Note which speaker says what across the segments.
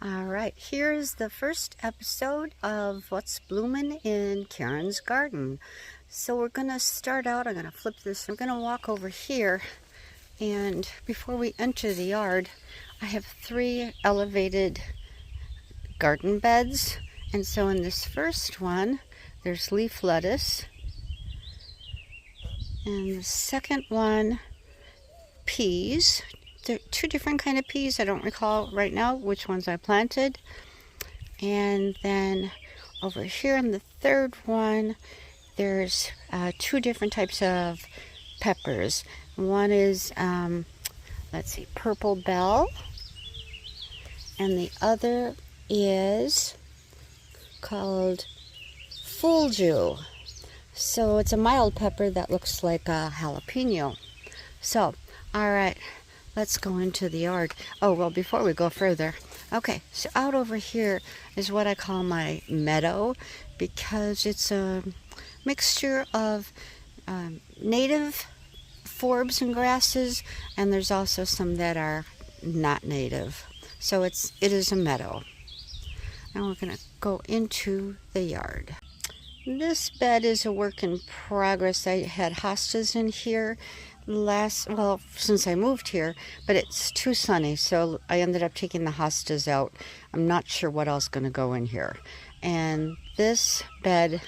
Speaker 1: All right, here's the first episode of What's Bloomin' in Karyn's Garden. So we're gonna start out, I'm gonna flip this, I'm gonna walk over here, and before we enter the yard, I have 3 elevated garden beds. And so in this first one, there's leaf lettuce. And the second one, peas. There are 2 different kind of peas. I don't recall right now which ones I planted. And then over here in the third one, there's 2 different types of peppers. One is, let's see, purple bell, and the other is called fulju. So it's a mild pepper that looks like a jalapeno. So, all right, let's go into the yard. Oh, well, before we go further, okay, so out over here is what I call my meadow, because it's a mixture of native forbs and grasses, and there's also some that are not native. So it is a meadow. And we're going to go into the yard. This bed is a work in progress. I had hostas in here since I moved here, but it's too sunny, so I ended up taking the hostas out. I'm not sure what else is going to go in here. And this bed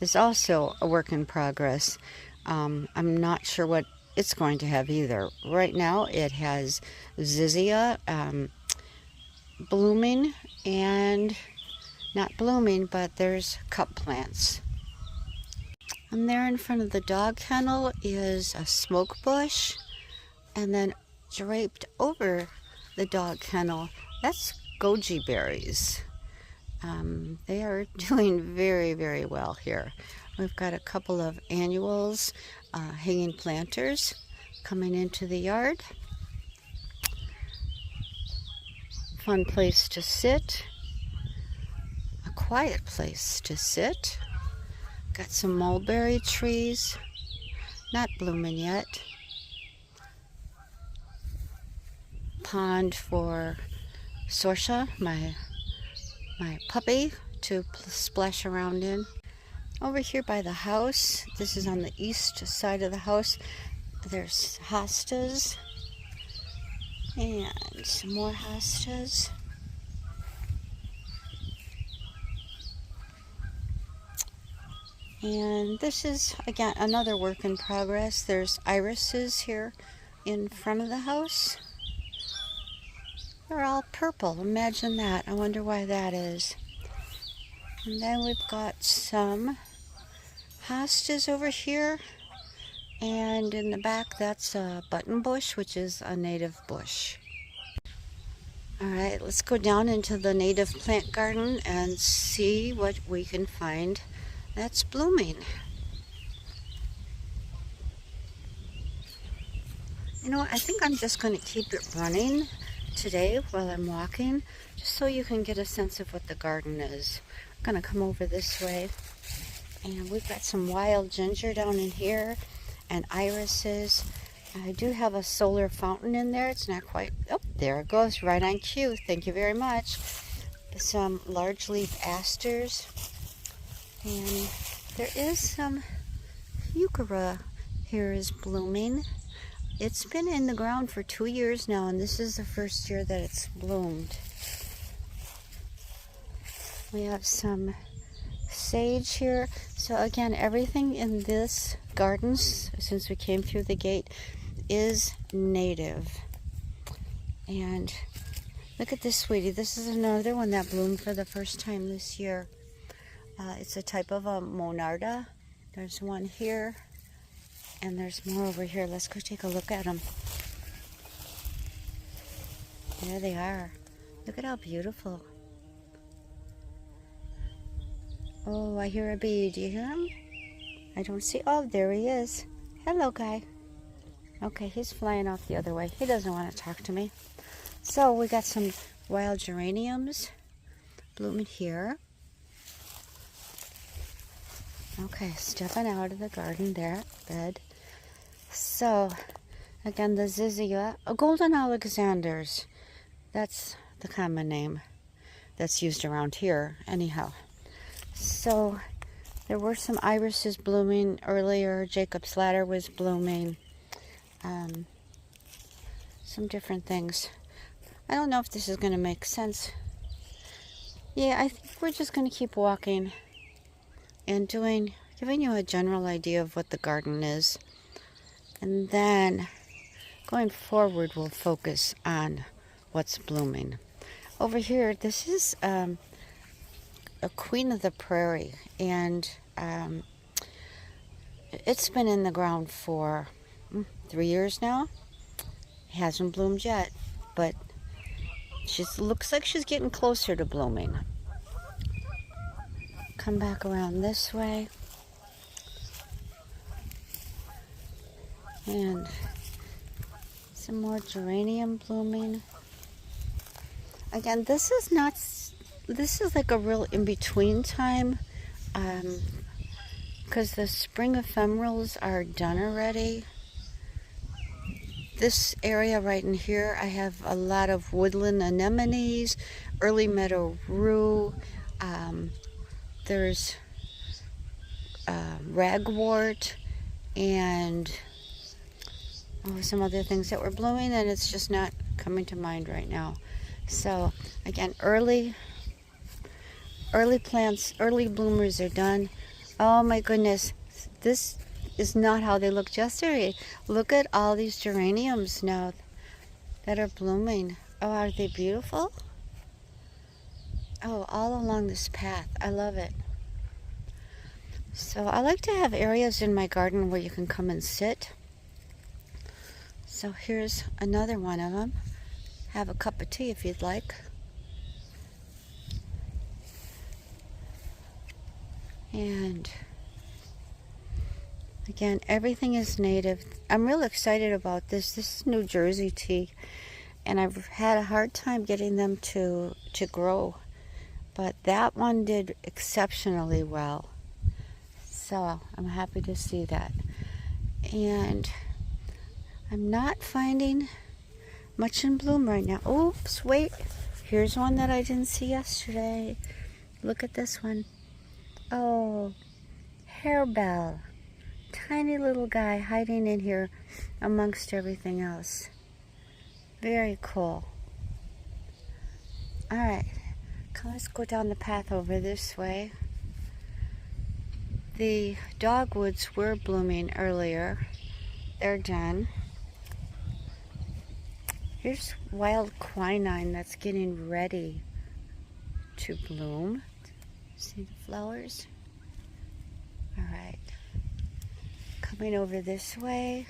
Speaker 1: is also a work in progress. I'm not sure what it's going to have either. Right now it has zizia blooming, and not blooming, but there's cup plants. And there in front of the dog kennel is a smoke bush, and then draped over the dog kennel, that's goji berries. They are doing very, very well here. We've got a couple of annuals, hanging planters coming into the yard. Fun place to sit, a quiet place to sit. Got some mulberry trees, not blooming yet. Pond for Sorsha, my puppy, to splash around in. Over here by the house, this is on the east side of the house, there's hostas and some more hostas. And this is, again, another work in progress. There's irises here in front of the house. They're all purple. Imagine that. I wonder why that is. And then we've got some hostas over here. And in the back, that's a button bush, which is a native bush. All right, let's go down into the native plant garden and see what we can find that's blooming. You know, I think I'm just going to keep it running today while I'm walking, just so you can get a sense of what the garden is. I'm going to come over this way, and we've got some wild ginger down in here and irises. I do have a solar fountain in there. It's not quite, oh, there it goes, right on cue. Thank you very much. Some large leaf asters, and there is some euchera here is blooming. It's been in the ground for 2 years now, and this is the first year that it's bloomed. We have some sage here. So again, everything in this garden, since we came through the gate, is native. And look at this, sweetie. This is another one that bloomed for the first time this year. It's a type of a monarda. There's one here, and there's more over here. Let's go take a look at them. There they are. Look at how beautiful. Oh, I hear a bee. Do you hear him? I don't see. Oh, there he is. Hello, guy. Okay, he's flying off the other way. He doesn't want to talk to me. So we got some wild geraniums blooming here. Okay, stepping out of the garden there, bed. So, again, the zizia, golden Alexanders. That's the common name. that's used around here anyhow. So there were some irises blooming earlier. Jacob's ladder was blooming. Some different things. I don't know if this is going to make sense. Yeah, I think we're just going to keep walking and giving you a general idea of what the garden is. And then going forward, we'll focus on what's blooming. Over here, this is a queen of the prairie, and it's been in the ground for 3 years now. It hasn't bloomed yet, but she looks like she's getting closer to blooming. Come back around this way. And some more geranium blooming. Again, this is like a real in-between time, because the spring ephemerals are done already. This area right in here, I have a lot of woodland anemones, early meadow rue, there's ragwort, and some other things that were blooming, and it's just not coming to mind right now. So again, early plants, early bloomers are done. Oh my goodness, this is not how they looked yesterday. Look at all these geraniums now that are blooming. Oh, are they beautiful? Oh, all along this path. I love it. So I like to have areas in my garden where you can come and sit. So here's another one of them. Have a cup of tea if you'd like. And again, everything is native. I'm real excited about this. This is New Jersey tea, and I've had a hard time getting them to grow, but that one did exceptionally well. So I'm happy to see that. And I'm not finding much in bloom right now. Oops, wait. Here's one that I didn't see yesterday. Look at this one. Oh, harebell. Tiny little guy hiding in here amongst everything else. Very cool. All right, let's go down the path over this way. The dogwoods were blooming earlier. They're done. Here's wild quinine that's getting ready to bloom. See the flowers? All right. Coming over this way.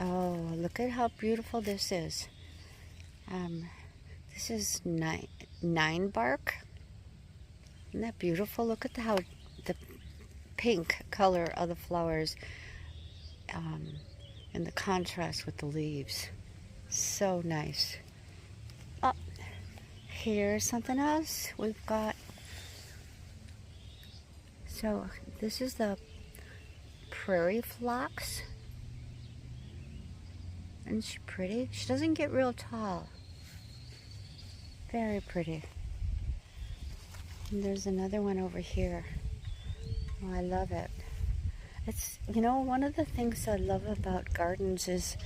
Speaker 1: Oh, look at how beautiful this is. This is nine bark. Isn't that beautiful? Look at how the pink color of the flowers and the contrast with the leaves. So nice. Oh, here's something else we've got. So this is the prairie phlox. Isn't she pretty? She doesn't get real tall. Very pretty. And there's another one over here. Oh, I love it. It's, one of the things I love about gardens is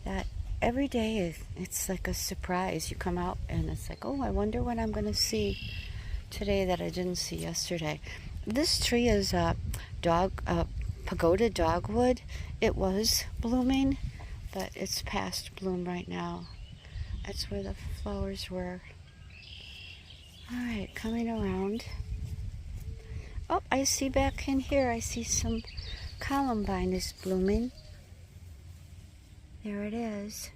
Speaker 1: that every day it's like a surprise. You come out and it's like, oh, I wonder what I'm going to see today that I didn't see yesterday. This tree is a pagoda dogwood. It was blooming, but it's past bloom right now. That's where the flowers were. All right, coming around. Oh, I see back in here, I see some columbine is blooming. There it is.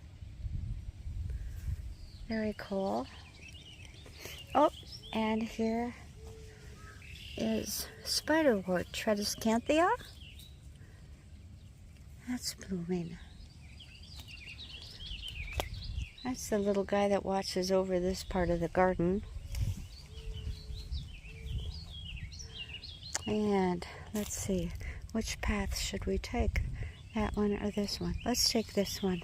Speaker 1: Very cool. Oh, and here is spiderwort, Tradescanthia. That's blooming. That's the little guy that watches over this part of the garden. And let's see, which path should we take? That one or this one? Let's take this one.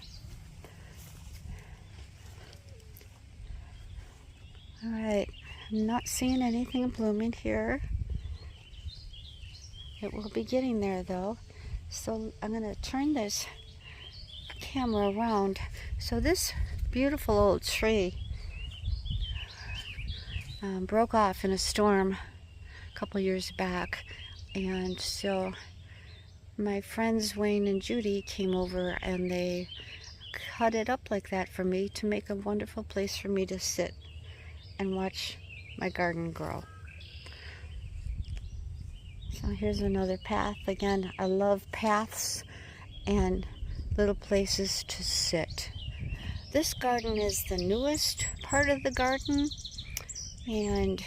Speaker 1: All right, I'm not seeing anything blooming here. It will be getting there though. So I'm going to turn this camera around. So this beautiful old tree broke off in a storm a couple years back, and so my friends Wayne and Judy came over and they cut it up like that for me to make a wonderful place for me to sit and watch my garden grow. So here's another path. Again, I love paths and little places to sit. This garden is the newest part of the garden, and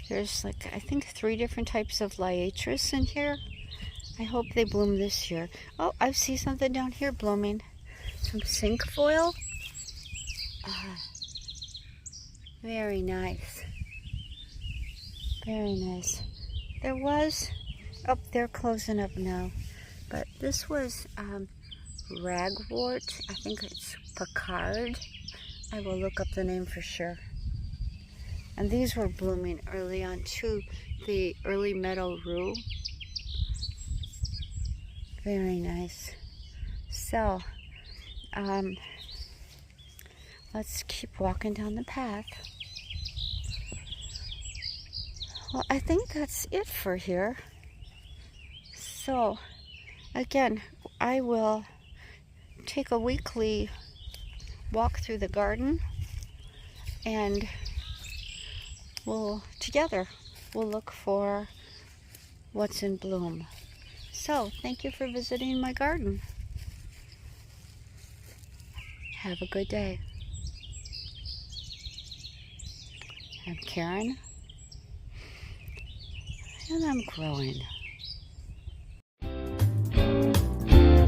Speaker 1: there's like, I think 3 different types of liatris in here. I hope they bloom this year. Oh, I see something down here blooming. Some cinquefoil. Very nice. Very nice. There was, oh, they're closing up now. But this was ragwort. I think it's Picard. I will look up the name for sure. And these were blooming early on too. The early meadow rue. Very nice. So, let's keep walking down the path. Well, I think that's it for here. So, again, I will take a weekly walk through the garden, and we'll look for what's in bloom. So, thank you for visiting my garden. Have a good day. I'm Karyn, and I'm growing.